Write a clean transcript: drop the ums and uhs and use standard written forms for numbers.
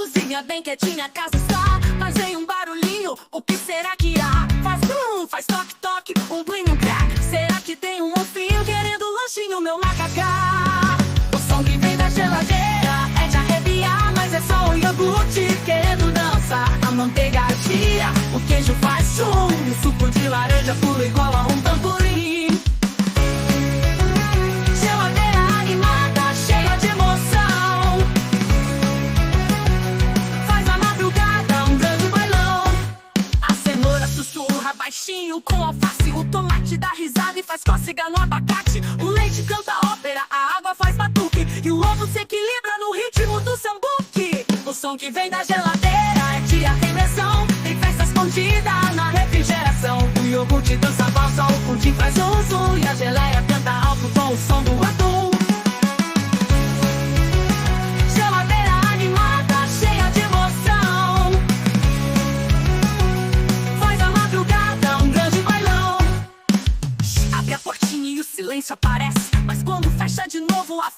cozinha bem quietinha, a casa está, mas vem um barulhinho, o que será que há? Faz brum, faz toque toque, um blim, um crack. Será que tem um mocinho querendo lanchinho, meu macacá? O som que vem da geladeira é de arrepiar, mas é só o iogurte querendo dançar. A manteiga chia, o queijo faz chum, o suco de laranja pula igual a um tamborim. Geladeira animada, cheia de emoção, faz a madrugada um grande bailão. A cenoura sussurra baixinho com alface, o tomate dá risada e faz cócega no abacate. O leite canta ópera, a água faz batuque, e o ovo se equilibra no ritmo do sambuque. O som que vem da geladeira é de arremessão, tem festa escondida na refrigeração. O iogurte dança valsa, o pudim faz zum, e a geleia canta alto com o som do atum. Geladeira animada, cheia de emoção, faz a madrugada um grande bailão. Abre a portinha e o silêncio aparece, mas quando fecha de novo a